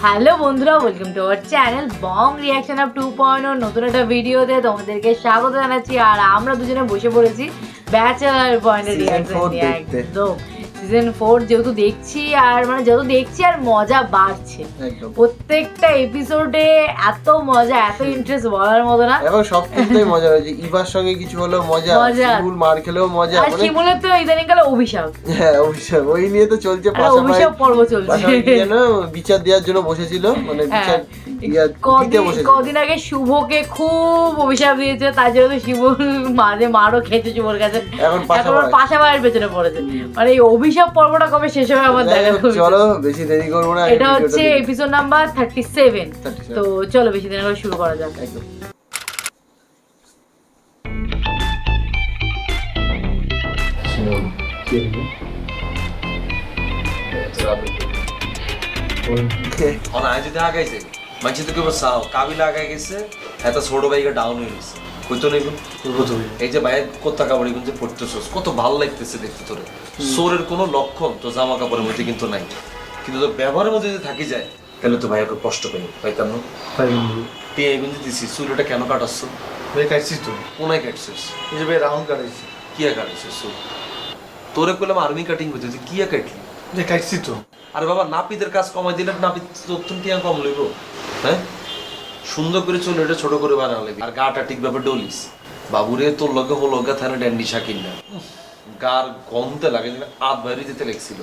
Hello বন্ধুরা, welcome to our channel Bong reaction of 2.0 নতুন একটা ভিডিওতে তোমাদেরকে স্বাগত জানাচ্ছি। আর আমরা দুজনে বসে পড়েছি ব্যাচেলার পয়েন্টের রিয়াকশন নিয়ে। একদম সিজন 4 যেহেতু দেখছি আর যত দেখছি আর মজা বাড়ছে। প্রত্যেকটা এপিসোডে এত মজা, এত ইন্টারেস্ট বলার মতো না। এবং সবকিছুতেই মজা হয়েছে। ইভার সঙ্গে কিছু হলো মজা, শিমুল মার খেলেও মজা। আর শিমুলের তো ইদানিংকালে অভিশাপ। হ্যাঁ অভিশাপ, ওই নিয়ে তো চলছে। অভিশাপ পর্ব চলছে। কেন বিচার দেওয়ার জন্য বসেছিল, মানে বিচার কদিন আগে শুভকে খুব অভিশাপ দিয়েছে, তার জন্য শুভ মাঝে মারও খেয়েছে শুভর কাছে। এখন পাশাপাশির পেছনে পড়েছে। মানে এই অভিশাপ পর্বটা কবে শেষ হবে আমার দেখা। চলো বেশি দেরি করবো না, এটা হচ্ছে এপিসোড নাম্বার 37। তো চলো বেশি দেরি করে শুরু করা যাক। কত ভালো লাগতেছে দেখতে তোরে। সোরের কোনো লক্ষণ তো জামা কাপড়ের মধ্যে কিন্তু নাই, কিন্তু তোর ব্যবহারের মধ্যে যদি থাকি যায় তাহলে তো ভাই কষ্ট পাই পাইতাম না। পেয়ে গুঞ্জি দিছি, চুলটা কেন কাটাচ্ছ? কাটছিস তো? কোনায় কাটছিস? রাউন্ড কাটাইছি। কিয়া কাটাইছিস চুল? তোরে করলাম আর্মি কাটিং করতে, তুই কিয়া কাটলি? কাটছি তো। আরে বাবা, নাপিতের কাজ কমাই দিলে নাপিত তোর টিয়া কম লইব? হ্যাঁ, সুন্দর করে চুল এটা ছোট করে বানালে আর গাটা ঠিকভাবে ডলিস। বাবুরে তোর লগে হলো গা থানে ড্যান্ডি শাকিল না, গার গন্ধে লাগে আধ বাইরে দিতে লেগছিল।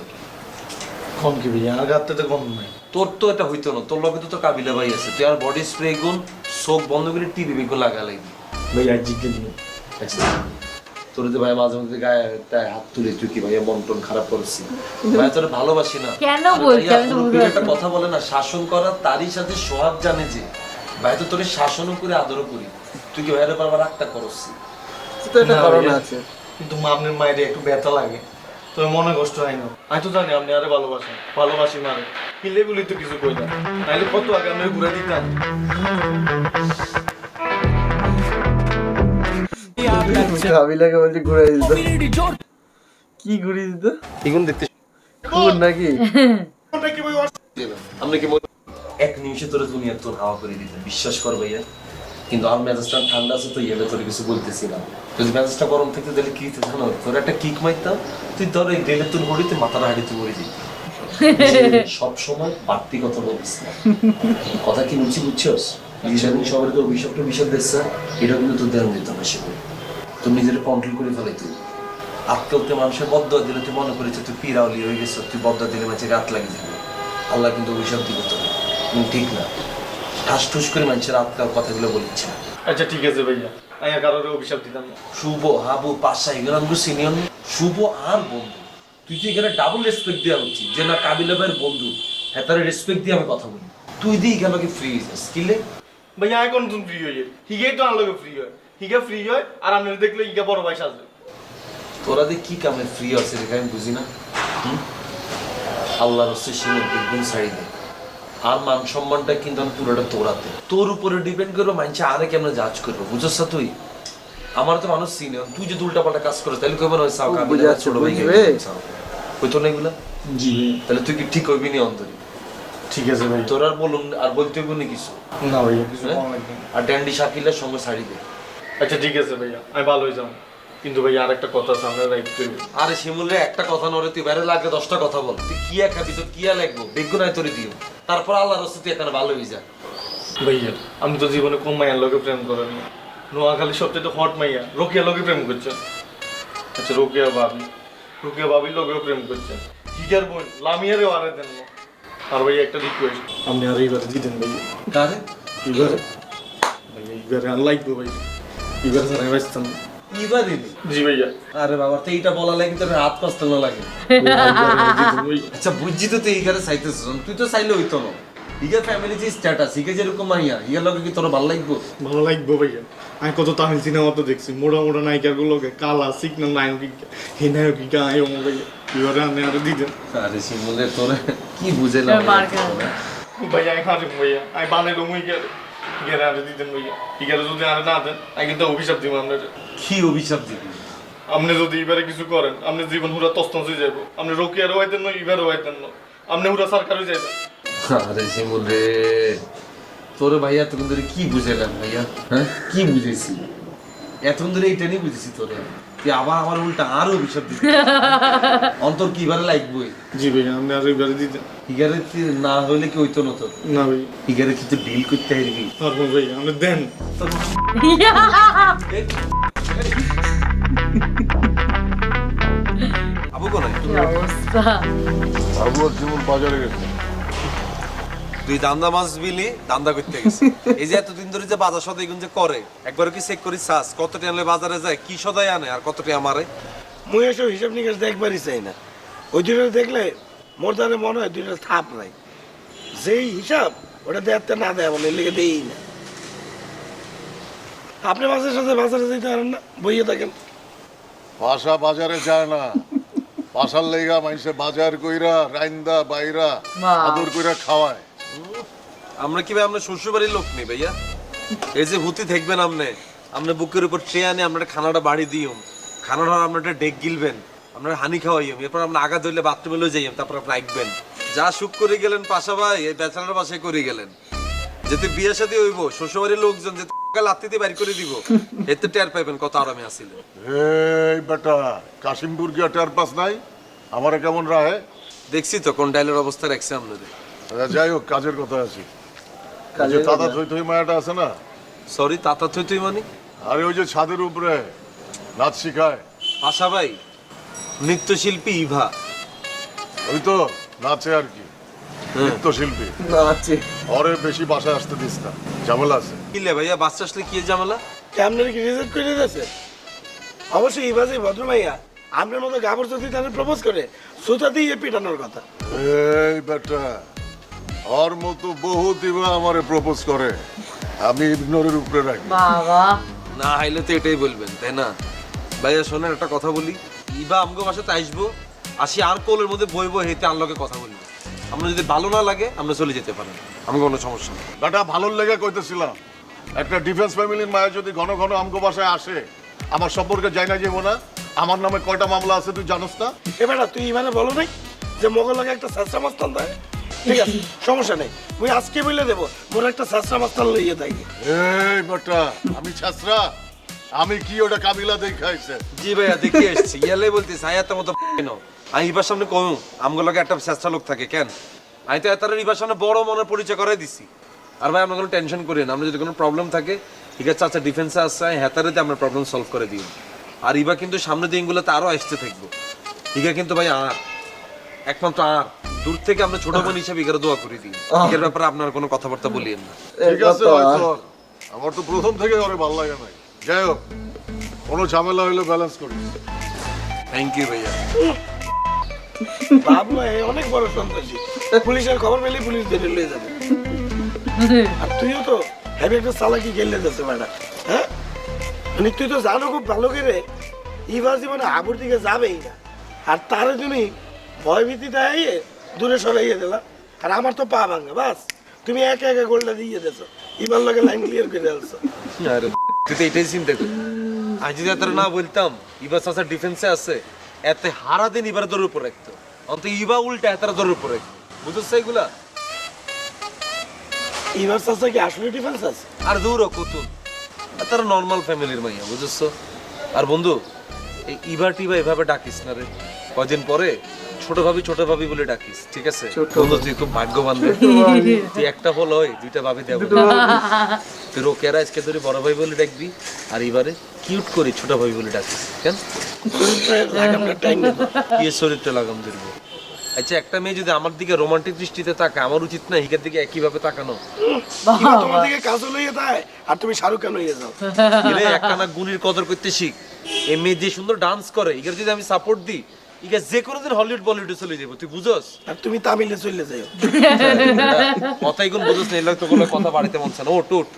কম কি ভাই, আর গাতে তো কম নাই। তোর তো এটা হইতো না, তোর লগে তো তোর কাবিলা ভাই আছে। তুই আর বডি স্প্রে গুণ চোখ বন্ধ করে টিভি বেগুন লাগা লাগবি ভাই। আর জিজ্ঞেস দিন তোর তো ভাই মাঝে মধ্যে গায়ে হাত তুলে তুই কি ভাইয়া মন টন খারাপ করছি ভাই? তোর ভালোবাসি না কেন বলছিস? একটা কথা বলে না, শাসন করা তারই সাথে সোহাগ জানে যে ভাই তো তোর শাসনও করে আদরও করি। তুই কি ভাইয়ের বারবার রাগটা করছি? তো একটা কারণ আছে, কিন্তু আপনার মায়ের একটু ব্যথা লাগে, তোর মনে কষ্ট হয় না। আমি তো জানি আপনি আরে ভালোবাসি মারে, কিনলে বলি তো কিছু কই না, নাইলে কত আগে আমি ঘুরে দিতাম। কাবিলাকে বলছি ঘুরে দিত। কি ঘুরে দিত? এগুন দেখতে কোন নাকি আমরা কি এক নিমিষে তোর দুনিয়া তোর হাওয়া করে দিতে বিশ্বাস কর ভাইয়া। কিন্তু আমার মেজাজটা ঠান্ডা আছে তো এলে তোর কিছু বলতেছি না। যদি মেজাজটা গরম থাকতে তাহলে কি জানো, তোর একটা কিক মারতাম, তুই ধর এই গেলে তোর ঘড়িতে মাথাটা হাঁড়িতে মরে যেত। সবসময় বাড়তি কথা বলছিস না, কথা কি বলছি বুঝছস? সেদিন সবাই তো অভিশাপটা বিষয় দিচ্ছে, এটা কিন্তু তোর ধ্যান দিত না। সে তোর নিজের কন্ট্রোল করে ফেলাই। তুই আজকালতে মানুষের বদয়া দিলে তুই মনে করেছিস তুই পিরাউলি হয়ে গেছ, তুই বদয়া দিলে মানুষের গাত লাগিয়ে যাবে। আল্লাহ কিন্তু অভিশাপ দিবে তোর, ঠিক না? ঠাস ঠুস করে মানুষের আজকাল কথাগুলো বলিচ্ছে। আচ্ছা ঠিক আছে ভাইয়া, আমি কারোর অভিশাপ দিতাম না। শুভ, হাবু, পাশা এগুলো আমি সিনিয়র শুভ আর বন্ধু। তুই তো এখানে ডাবল রেসপেক্ট দেওয়া উচিত যে না কাবিলা ভাইয়ের বন্ধু, হ্যাঁ তার রেসপেক্ট দিয়ে আমি কথা বলি। তুই দিই কেন কি ফ্রি স্কিলে ভাইয়া এখন তুমি ফ্রি হয়ে যায়, হিগে তো আনলোকে ফ্রি হয়, হিগে ফ্রি হয় আর আপনি দেখলে হিগে বড় ভাই সাজবে। তোরা দিয়ে কি কামে ফ্রি আছে রেখে আমি বুঝি না। আল্লাহর হচ্ছে সীমার বেগুন ছাড়ি দেয় আর মান সম্মানটা কিন্তু আমি পুরোটা তোরাতে তোর উপরে ডিপেন্ড করবো। মানুষ আরে কেমন জাজ করবো বুঝছ? তুই আমার তো মানুষ সিনিয়র, তুই যদি উল্টা পাল্টা কাজ করো তাহলে কেমন হয়? ছোট ভাই হইতো না এগুলা। তাহলে তুই কি ঠিক হইবি নি অন্তরে? ঠিক আছে ভাই, তোর আর বলুন আর বলতে হইব না কিছু না ভাইয়া, কিছু আর ড্যান্ডি শাকিলের সঙ্গে ছাড়ি দে। আচ্ছা ঠিক আছে ভাইয়া, আমি ভালো হয়ে যাবো। কিন্তু ভাই আর একটা কথা সামনে রাখতে। আরে শিমুল রে, একটা কথা নরে তুই বাইরে লাগলে 10টা কথা বল। তুই কিয়া খাবি, তোর কিয়া লাগবো বেগুন আয় তোরে দিও, তারপর আল্লাহর রাস্তায় তুই এখানে ভালো হয়ে যা। ভাইয়া আমি তো জীবনে কোন মাইয়ার লোকে প্রেম করেন না, নোয়াখালী সবচেয়ে হট মাইয়া রোকিয়া লোকে প্রেম করছেন। আচ্ছা রোকিয়া ভাবির লোকেও প্রেম করছেন, হিজার বোন লামিয়ারেও আরে দেন না। আর ভাইয়া একটা রিকোয়েস্ট, আপনি আর এইবারে দিতেন ভাইয়া। কারে? এইবারে ভাইয়া, এইবারে আর লাগবে ভাইয়া, এইবারে স্যার আমি বাঁচতাম না। জি ভাইয়া। আরে বাবা, তো এইটা বলা লাগে তোর হাত পাঁচতে না লাগে। আচ্ছা বুঝছি তো তুই এইখানে চাইতেছিস, তুই তো চাইলে হইতো না। ইগের ফ্যামিলি যে স্ট্যাটাস, ইগে যেরকম মাইয়া, ইগের লগে কি তোর ভালো লাগবো? ভালো লাগবো ভাইয়া। আমি কত তামিল সিনেমা তো দেখছি, মোটা মোটা নায়িকার গুলোকে কালা সিকনা নায়ক হে নায়ক গায়ে ভাইয়া, এবারে আমি আরো দিতেন। আরে শিমুলে তোর কি বুঝেলাম ভাইয়া, আমি হারিম ভাইয়া, আমি বানাইলো মুই গেলে গেলে আরে দিতেন ভাইয়া। ইগারে যদি আরে না দেন আমি কিন্তু অভিশাপ দিব আপনার। কি অভিশাপ দিবি? আপনি যদি এবারে কিছু করেন আপনি জীবন পুরা তছনছ হয়ে যাবো। আপনি রোকিয়ারও হইতেন না, এবারও হইতেন না, আপনি পুরা সরকার হয়ে যাবেন। আরে শিমুল রে, তোর ভাইয়া এতক্ষণ ধরে কি বুঝাইলাম ভাইয়া? হ্যাঁ কি বুঝেছি? এতক্ষণ ধরে এইটা নিয়ে বুঝেছি তোরে, তুই আবার আমার উল্টা আরো অভিশাপ দিবি। অন্তর কি এবারে লাগবই? জি ভাই আপনি আর এবারে দিতেন। ইগারে না হইলে কি হইতো না তোর? না ভাই ইগারে কিন্তু ডিল করতে হারবি। পারবো ভাই, আপনি দেন। আবু কোথায়? কি অবস্থা। আবু জীবন বাজারে গেছে। তুই দান্দা মাছ বিলি দান্দা করতে গেছিস। এই যে এতদিন ধরে যে বাজার সদাই গুন যে করে, একবার কি চেক করি সাস কত টাকা বাজারে যায়, কি সদাই আনে আর কত টাকা মারে? মুই এসব হিসাব নিকাশ দেখবারই চাই না। ওই দুটো দেখলে মোর দ্বারা মনে হয় দুটো থাপ নাই, যেই হিসাব ওটা দেখতে না দেয় বলে লিখে দেই না। আপনি মাছের সাথে বাজারে যেতে পারেন না, বইয়ে থাকেন। বাসা বাজারে যায় না, বাসার লেগা মানুষে বাজার কইরা রাইন্দা বাইরা আদর কইরা খাওয়ায়। আমরা কি ভাই আমরা শ্বশুর বাড়ির লোক নেই ভাইয়া? এই যে হুতি দেখবেন আপনি, আপনি বুকের উপর ট্রে আনে আপনার খানাটা বাড়ি দিও, খানাটা আপনার ডেক গিলবেন, আপনার হানি খাওয়াইম, এরপর আপনার আগা ধরলে বাথরুমে লয়ে যাইম, তারপর আপনি আঁকবেন। যা সুখ করে গেলেন পাশা ভাই, এই ব্যাচেলার বাসায় করে গেলেন। যেতে বিয়ে শাদী হইব, শ্বশুর বাড়ির লোকজন যে লাত্তিতে বাইর করে দিব, এতে টের পাইবেন কত আরামে আসিলেন। এই বেটা কাশিমপুর গিয়া টের পাস নাই আমারে কেমন রাহে? দেখছি তো কোন ডাইলের অবস্থা রাখছে আপনাদের। যাই হোক কাজের কথা আছে। কাজে দাদা থই থই মায়াটা আছে না? সরি তাতা তুই তুই মানে? আরে ওই যে ছাদের উপরে নাচ শিখায় পাশা ভাই, নৃত্যশিল্পী ইভা। ওই তো নাচে আর কি, নৃত্যশিল্পী। নাচে ওরে বেশি বাসায় আসতে দিস না, ঝামেলা আছে। কিলে ভাইয়া বাচ্চা আসলে কি ঝামেলা? আপনার কি রিজেক্ট করে দিয়েছে? অবশ্যই এই বাজে ভদ্রমাইয়া আপনার মতো গাবর যদি তাদের প্রপোজ করে সুতা দিয়ে পিটানোর কথা। এই বেটা ওর মতো বহু দিবা আমারে প্রপোজ করে, আমি ইগনোরের উপরে রাখি। বাবা না হাইলে তো এটাই বলবেন তাই না? ভাইয়া শোনেন একটা কথা বলি, ইবা আমগো বাসাতে আসবো, আসি আর কোলের মধ্যে বইবো, হেতে আনলকে কথা বলবো। আমরা যদি ভালো না লাগে আমরা চলে যেতে পারেন, আমার কোনো সমস্যা নেই। বেটা ভালোর লেগে কইতেছিলাম, একটা ডিফেন্স ফ্যামিলির মায়া যদি ঘন ঘন আমগো বাসায় আসে, আমার সম্পর্কে যাই না যাবো না। আমার নামে কয়টা মামলা আছে তুই জানোস না? এবার তুই মানে বলো নাই যে মোগল লাগে একটা সাসরা মাস্তান দেয়? ঠিক আছে সমস্যা নেই, মুই আজকে বলে দেবো মোর একটা সাসরা মাস্তান লইয়ে থাকি। এই বেটা আমি ছাত্রা, আমি কি ওটা কাবিলা দেখাইছে? জি ভাইয়া দেখে এসছি, ইয়ালে বলতেছি আয়াতের মতো কেন? আমি ইবার সামনে কম আমগো লাগে একটা চেষ্টা লোক থাকে কেন? আমি তো এতার ইবার সামনে বড় মনের পরিচয় করাই দিছি। আর ভাই আমরা কোনো টেনশন করি না, আমরা যদি কোনো প্রবলেম থাকে ঠিক আছে আচ্ছা ডিফেন্সে আসছে, হেতারেতে আমরা প্রবলেম সলভ করে দিই। আর ইবা কিন্তু সামনের দিনগুলোতে আরো আসতে থাকবো, ঠিক আছে? কিন্তু ভাই আর একমাত্র আর দূর থেকে আমরা ছোট বোন হিসেবে ইগারে দোয়া করে দিই, এর ব্যাপারে আপনার কোনো কথাবার্তা বলিয়েন না। ঠিক আছে হয়তো আমার তো প্রথম থেকে ওরে ভালো লাগে নাই। যাই হোক কোনো ঝামেলা হইলে ব্যালেন্স করিস। থ্যাংক ইউ ভাইয়া। বাবু অনেক বড় সন্ত্রাসী, পুলিশের খবর পেলে পুলিশ ধরে লয়ে যাবে। আর তুইও তো হেভি একটা চালাকি গেলে যাচ্ছে ম্যাডাম। হ্যাঁ মানে তুই তো জানো খুব ভালো করে ইভা জীবনে আবুর দিকে যাবেই না, আর তার তুমি ভয়ভীতি দেয় দূরে সরাইয়ে দিলাম। আর আমার তো পা ভাঙা, বাস তুমি একে একে গোলটা দিয়ে দিয়েছো, ইভার লগে লাইন ক্লিয়ার করে দিয়েছো। আরে তুই তো এটাই চিন্তা কর, আজ যদি এত না বলতাম ইবা চাচা ডিফেন্সে আছে, এতে হারা দিন ইবার দৌড়ের উপর রাখতো, অন্ত ইবা উল্টা এতার দৌড়ের উপর রাখতো, বুঝছ এগুলা? ইভার চাচা কি আসলে ডিফেন্স আছে? আর দূর কতুন তারা নর্মাল ফ্যামিলির মাইয়া, বুঝছ? আর বন্ধু এই ইবা টিবা এভাবে ডাকিস না রে, কদিন পরে ছোট ভাবি বলে ডাকিস, ঠিক আছে? বন্ধু তুই খুব ভাগ্যবান রে, তুই একটা ফল হয় দুইটা ভাবি দেব। তুই রোকেরা আজকে ধরে বড় ভাই বলে ডাকবি, আর এবারে কিউট করে ছোট ভাই বলে ডাকিস কেন? কি শরীরটা লাগাম ধরব? আচ্ছা একটা মেয়ে যদি আমার দিকে রোমান্টিক দৃষ্টিতে তাকায়, আমার উচিত না হিকার দিকে একইভাবে তাকানো? তোমার দিকে কাজল হইয়ে দেয় আর তুমি শাহরুখ খান হইয়ে যাও। একখানা গুণের কদর করতে শিখ। এই মেয়ে যে সুন্দর ডান্স করে, এটার যদি আমি সাপোর্ট দিই, ইগা যে কোনোদিন হলিউড বলিউডে চলে যাবো, তুই বুঝস? আর তুমি তামিলে চলে যাও। কথাই কোন বুঝস না, এলাক তো কোনো কথা বাড়িতে মন চায় না। ওট ওট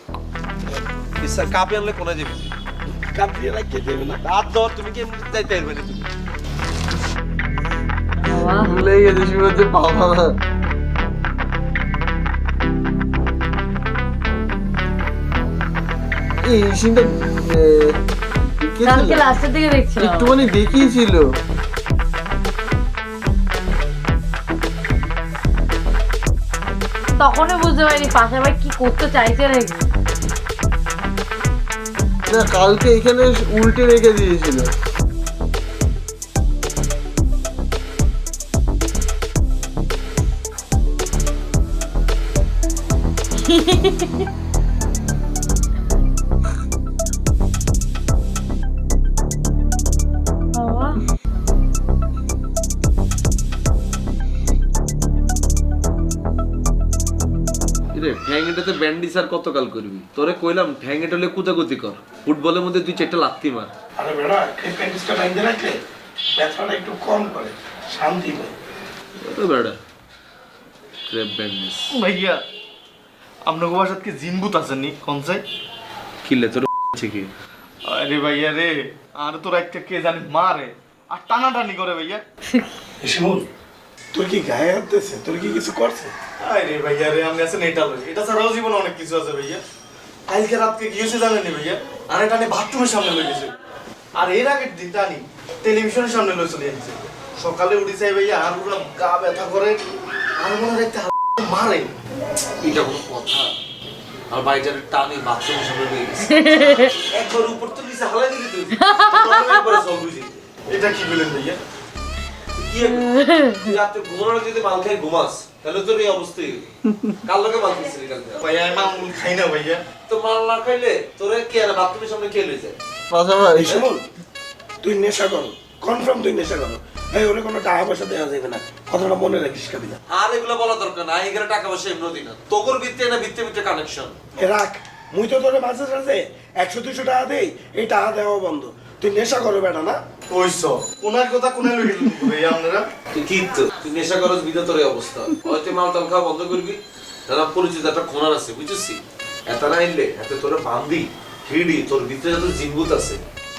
ইচ্ছা কাপে আনলে কোনে যাবি? কাপ দিয়ে রাখিয়ে দেবে না। রাত ধর তুমি কি যাইতে পারবে না? তুমি ভুলে গেছি শুরুতে বাবা। এই সিনটা কালকে লাস্টের দিকে দেখছিলাম, একটুখানি দেখিয়েছিল। তখনই বুঝতে পারিনি পাশা ভাই কি করতে চাইছে নাকি। না কালকে এখানে উল্টে রেখে দিয়েছিল। ঠ্যাংটাতে ব্যান্ডিস আর কতকাল করবি? তোরে কইলাম ঠ্যাংটা হলে কুতাকুতি কর, ফুটবলের মধ্যে 2-4টা লাত্তি মার। আরে বেটা এই প্যান্টিসটা বাইন্ধে রাখলে ব্যথাটা একটু কম করে, শান্তি পায়। ওরে বেটা ক্রেপ ব্যান্ডিস। ভাইয়া আপনার বাসাত কি জিনবুত আছে নি কোনসাই? কিলে তোর কি? আরে ভাইয়া রে, আর তোর একটা কে জানি মারে আর টানাটানি করে ভাইয়া। শিমুল তোর কি গায়ে হাতেছে? তোর কি কিছু করছে? আরে ভাইয়া রে, আমি আছেন এটা লই, এটা ছাড়াও জীবনে অনেক কিছু আছে ভাইয়া। কালকে রাতকে কি হয়েছে জানেনি ভাইয়া? আর এটা নিয়ে বাথরুমের সামনে লই গেছে, আর এর আগের দিন টানি টেলিভিশনের সামনে লই চলে যাচ্ছে। সকালে উঠে যাই ভাইয়া আর পুরো গা ব্যথা করে, আর মনে হয় একটা মারে। এটা কোনো কথা? আর বাইজারের টানে বাথরুমের সামনে লই গেছে, একবার উপর তো নিচে হালাই দিলি তুই, একবার সব বুঝি। এটা কি বলেন ভাইয়া? কি তুই রাতে ঘুমানোর যদি মাল খাই ঘুমাস তাহলে তোর এই অবস্থাই। কাল লোকে মাল খাইছিলি কালকে? ভাইয়া আমি মামুল খাই না ভাইয়া। তো মাল না খাইলে তোরে কে আর বাথরুমের সামনে কে লই যায়? পাশা ভাই শিমুল তুই নেশা করো, কনফার্ম তুই নেশা করো। এই ওরে কোনো টাকা পয়সা দেওয়া যাবে না, কথাটা মনে রাখিস কাবিলা। আর এগুলো বলা দরকার না, এখানে টাকা পয়সা এমনি না, তোর ভিত্তি না ভিত্তি ভিত্তি কানেকশন রাখ, মুই তো তোরে মাঝে সাঝে 100-200 টাকা দেই, এই টাকা দেওয়া বন্ধ। তুই নেশা করো বেটা না? ওইসব কোনার কথা কোনায় লই গেল ভাইয়া আপনারা। তুই কি তো তুই নেশা করস বিধা তোর এই অবস্থা। হয়তো মাল টাল খাওয়া বন্ধ করবি, তারা পরিচিত একটা খোনার আছে বুঝছিস, এত না এলে এত তোর বান্ধি হিড়ি তোর ভিতরে যত জিনভূত আছে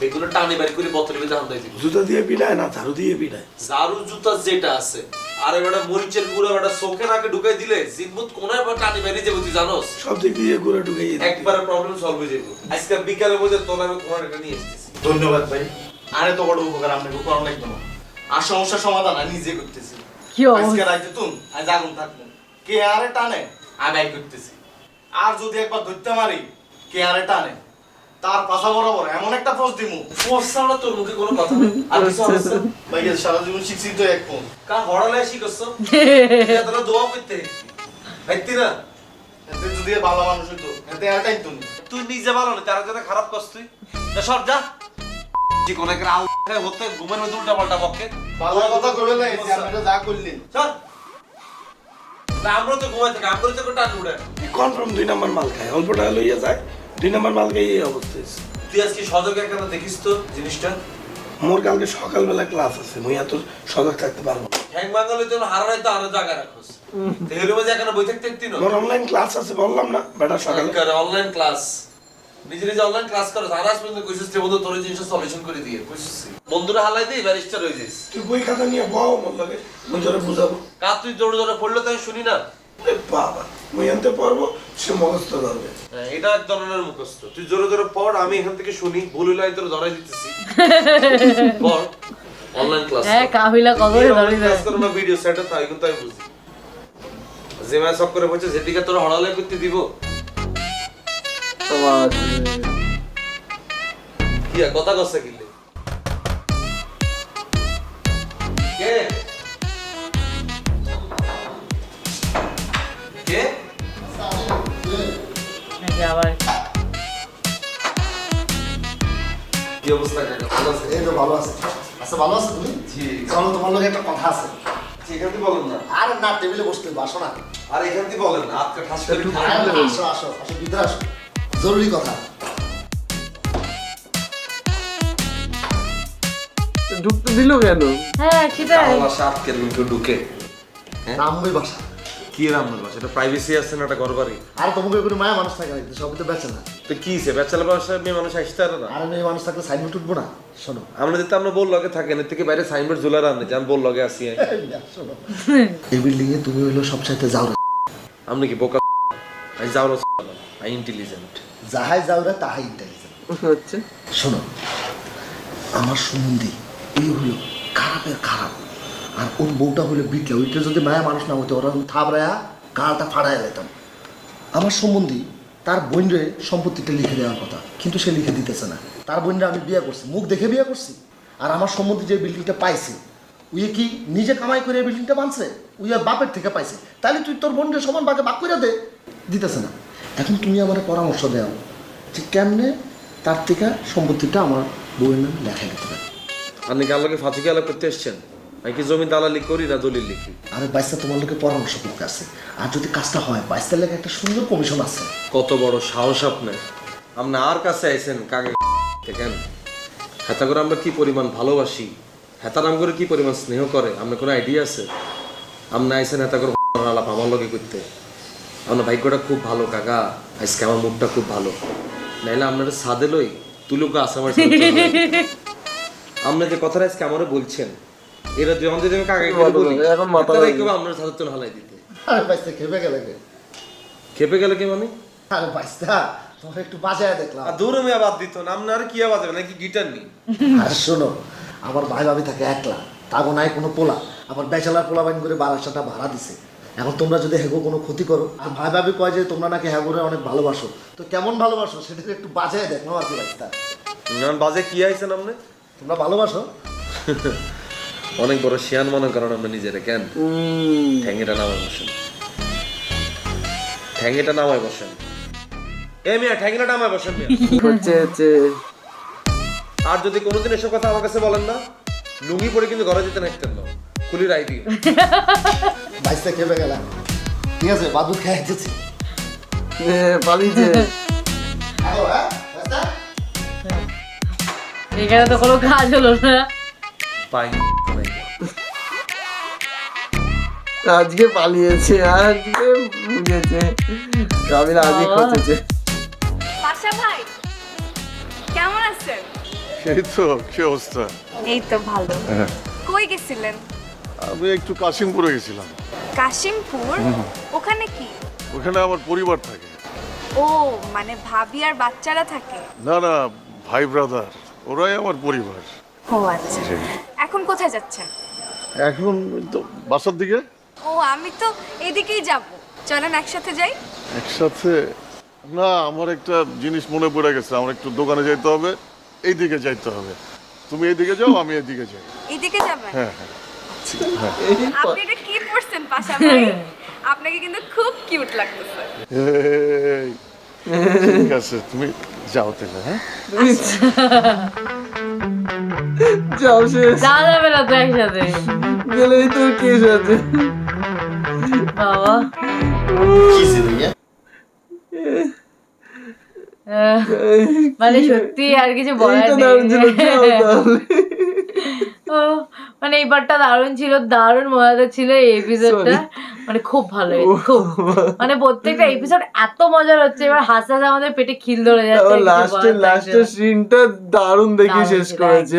এগুলো টানি বাড়ি করে বোতলের ভিতরে হান্দাই দিবি। জুতা দিয়ে পিটায় না ঝাড়ু দিয়ে পিটায়? ঝাড়ু জুতা যেটা আছে, আরে বেটা মরিচের গুঁড়া বেটা চোখে নাকে ঢুকাই দিলে জিনভূত কোনায় বা টানি বাড়ি যাবে তুই জানোস? সব দিক দিয়ে ঘুরে ঢুকে একবারে প্রবলেম সলভ হয়ে যাবে। আজকে বিকালের মধ্যে তোর আমি কোনার একটা নিয়ে এসেছি। ধন্যবাদ ভাই, আরে তো বড় উপকার আপনাকে করার লাগবে না। আর সমস্যার সমাধান আমি নিজে করতেছি। কি আজকে অবস্থা? রাইতে তুন আজ আগুন থাকবো, কে আরে টানে আমি আই করতেছি। আর যদি একবার ধরতে মারি কে আরে টানে, তার পাশা বরাবর এমন একটা পোস্ট দিমু, পোস্ট ছাড়া তোর মুখে কোনো কথা নেই আর কিছু আছে? ভাইয়া সারা জীবন শিখছি তো এক ফোন। কা হড়ালে শিখছ এতটা দোয়া করতে ভাইতি না? এতে যদি ভালো মানুষ হইতো এতে আর টাইম তুন। তুই নিজে ভালো না, তারা যেটা খারাপ করছ তুই যা সর যা। যে কোন একটা আউ হতে ঘুমের মধ্যে উল্টা পাল্টা পক্ষে ভালো কথা কইবে না, এই যে আপনি যা করলেন চল। আমরা তো ঘুমাই থাকি, আমরা তো টান উড়ে। কনফার্ম 2 নাম্বার মাল খায়, অল্প টাকা লইয়া যায় 2 নাম্বার মাল খাই এই অবস্থা। তুই আজকে সজগে কেন দেখিস তো জিনিসটা? মোর কালকে সকালবেলা ক্লাস আছে, মুই এত সজাগ থাকতে পারবো না। হ্যাং বাঙালি তো হারাই তো আরো জায়গা রাখোস, তেহলে মধ্যে এখানে বই থাকতে একদিন মোর অনলাইন ক্লাস আছে বললাম না বেটা, সকালে করে অনলাইন ক্লাস নিজে নিজে অনলাইন ক্লাস করো। আরাস পর্যন্ত কইছিস যে বন্ধু তোর জিনিসটা সলিউশন করে দিয়ে কইছিস বন্ধুরা হালাই দেই ব্যারিস্টার হয়ে যাইস। তুই বই খাতা নিয়ে বও মোর লাগে, মুই তোরে বুঝাবো। কা তুই জোরে জোরে পড়লে তো আমি শুনি না। এ বাবা মুই আনতে পারবো, সে মুখস্থ করবে। এটা এক ধরনের মুখস্থ। তুই জোরে জোরে পড়, আমি এখান থেকে শুনি, ভুল হইলে আমি তোর ধরাই দিতেছি। পড় অনলাইন ক্লাস। হ্যাঁ কাহিলা কত ধরে ক্লাস করো না, ভিডিও সেটআপ তাই কিন্তু আমি বুঝি। যে মাস সব করে বলছে যেদিকে তোর হড়ালে করতে দিব কি আর কথা কইছ কিলে কে কে নাকি আবার কি অবস্থা কাকা? ভালো আছে? এই তো ভালো আছে। আচ্ছা ভালো আছে তুমি? জি। চলো তোমার লগে একটা কথা আছে। এখান থেকে বলেন না। আরে না টেবিলে বসতে হবে, আসো না। আর এখান থেকে বলেন না, আজকে ঠাস করে আরে আসো আসো আসো, ভিতরে আসো, জরুরি কথা। ঢুকতে দিল কেন? হ্যাঁ সেটাই। বাসা আটকে কেউ ঢুকে? রামবই বাসা। কি রামুর বাসা? এটা প্রাইভেসি আছে না, এটা ঘর বাড়ি। আরে তোমাকে কোনো মায়া মানুষ থাকে নাকি? সবই তো বেচে না। তো কি হইছে? ব্যাচেলর বাসা মেয়ে মানুষ আসতে পারে না? আরে মেয়ে মানুষ থাকলে সাইনবোর্ড উঠবো না? শোনো আমরা যেতে আমরা বল লগে থাকেন, এর থেকে বাইরে সাইনবোর্ড ঝুলার আনে যে আমি বল লগে আসি। শোনো, এই বিল্ডিং এ তুমি হইলো সবচাইতে যাও না। আপনি কি বোকা? আমি যাও না, আমি ইন্টেলিজেন্ট। যাহাই যাও রে তাহাই ইন্টেলিজেন্ট। হচ্ছে শোনো, আমার সম্বন্ধী এই হলো খারাপের খারাপ, আর ওর বউটা হলো বিটলা। ওইটা যদি মায়া মানুষ না হতো ওরা থাবরায়া গালটা ফাড়ায় যেতাম। আমার সম্বন্ধী তার বোনরে সম্পত্তিটা লিখে দেওয়ার কথা, কিন্তু সে লিখে দিতেছে না। তার বোনরা আমি বিয়ে করছি, মুখ দেখে বিয়ে করছি। আর আমার সম্বন্ধী যে বিল্ডিংটা পাইছে, উই কি নিজে কামাই করে বিল্ডিংটা বানছে? উই আর বাপের থেকে পাইছে। তাহলে তুই তোর বোনরে সমান ভাগে ভাগ করে দে, দিতেছে না। এখন তুমি আমার পরামর্শ দাও যে কেমনে তার থেকে সম্পত্তিটা আমার বউয়ের নামে লেখা দিতে পারে। আপনি কি আল্লাহকে ফাঁসি খেলা করতে এসছেন? আমি কি জমি দালালি করি না দলিল লিখি? আরে বাইসটা তোমার লোকে পরামর্শ করতে আছে, আর যদি কাজটা হয় বাইসটার লেগে একটা সুন্দর কমিশন আছে। কত বড় সাহস আপনার! আপনি আর কাছে আইছেন কাকে কেন? হেতা করে আমরা কি পরিমাণ ভালোবাসি, হেতা নাম করে কি পরিমাণ স্নেহ করে, আপনার কোনো আইডিয়া আছে? আপনি আইছেন হেতা করে আলাপ আমার লগে করতে। আপনার ভাগ্যটা খুব ভালো কাকা, আজকে আমার মুডটা খুব ভালো। নাইলে আপনার সাদে লই তুলুকে আছে আমার আপনি যে কথাটা আজকে আমারও বলছেন, এরা যখন যদি আমি কাকাকে বলি এখন মাথা আপনার সাথে তো হালাই দিতে। আরে বাইসটা খেপে গেলে কে? খেপে গেলে কি মানে? আরে বাইসটা তোমার একটু বাজায় দেখলাম। আর দূরে মেয়ে বাদ দিত না, আপনার কি বাজাবে নাকি গিটার নি? আর শোনো, আমার ভাই ভাবি থাকে একলা, তাগো নাই কোনো পোলা, আবার ব্যাচেলার পোলা বাইন করে বারাসাটা ভাড়া দিছে। এখন তোমরা যদি হেগো কোনো ক্ষতি করো, আর ভাই ভাবি কয় যে তোমরা নাকি হেগোরে অনেক ভালোবাসো, তো কেমন ভালোবাসো সেটাকে একটু বাজায় দেখো আর কি বাইসটা। বাজে কি আইছেন আপনি? তোমরা ভালোবাসো? অনেক বড় শিয়ান মনে করেন আমরা নিজেরা। কেন ঠ্যাঙ্গিটা নামায় বসেন, ঠ্যাঙ্গিটা নামায় বসেন। এ মিয়া ঠ্যাঙ্গিটা নামায় বসেন মিয়া। আর যদি কোনোদিন এসব কথা আমার কাছে বলেন না, লুঙ্গি পরে কিন্তু ঘরে যেতে নাকতেন না, খুলি রাই দিয়ে। বাইসটা খেপে গেলাম, ঠিক আছে বাদু খেয়ে যেছি পালিয়েছে। এখানে তো কোনো কাজ হলো না। পাই আজকে পালিয়েছে, আজকে বুঝেছে কাবিলা, আজকে খোঁজেছে। পাশা ভাই কেমন আছেন? এই তো কি অবস্থা? এই তো ভালো। কই গেছিলেন? আমি একটু কাশিমপুরে গেছিলাম। কাশিমপুর? ওখানে কি? ওখানে আমার পরিবার থাকে। ও মানে ভাবি আর বাচ্চারা থাকে? না না, ভাই ব্রাদার, ওরাই আমার পরিবার। ও আচ্ছা। এখন কোথায় যাচ্ছেন? এখন তো বাসার দিকে। ও আমি তো এদিকেই যাব, চলেন একসাথে যাই। একসাথে না, আমার একটা জিনিস মনে পড়ে গেছে, আমার একটু দোকানে যাইতে হবে, এইদিকে যাইতে হবে। তুমি এইদিকে যাও, আমি এদিকে যাই। এদিকে যাবেন? হ্যাঁ হ্যাঁ। আপনি এটা কি পরছেন পাশা ভাই? আপনাকে কিন্তু খুব কিউট লাগতেছে। এই, ঠিক আছে তুমি যাও তাহলে। হ্যাঁ যাও শেষ, যাওয়া যাবে না তো একসাথে গেলেই তো কেস আছে। বাবা। মানে সত্যি আর কিছু বলার নেই। ও মানে এই পার্টটা দারুণ ছিল, দারুণ মজাদার ছিল এই এপিসোডটা। মানে খুব ভালো, খুব মানে প্রত্যেকটা এপিসোড এত মজার হচ্ছে, এবার হাসতে হাসতে আমাদের পেটে খিল ধরে যাচ্ছে। লাস্টের সিনটা দারুণ দেখে শেষ করেছে।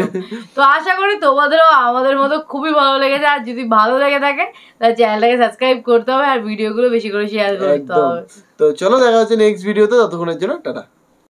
তো আশা করি তোমাদেরও আমাদের মতো খুবই ভালো লেগেছে। আর যদি ভালো লেগে থাকে তাহলে চ্যানেলটাকে সাবস্ক্রাইব করতে হবে আর ভিডিওগুলো বেশি করে শেয়ার করতে হবে। তো চলো দেখা হচ্ছে নেক্সট ভিডিওতে, ততক্ষণের জন্য টাটা।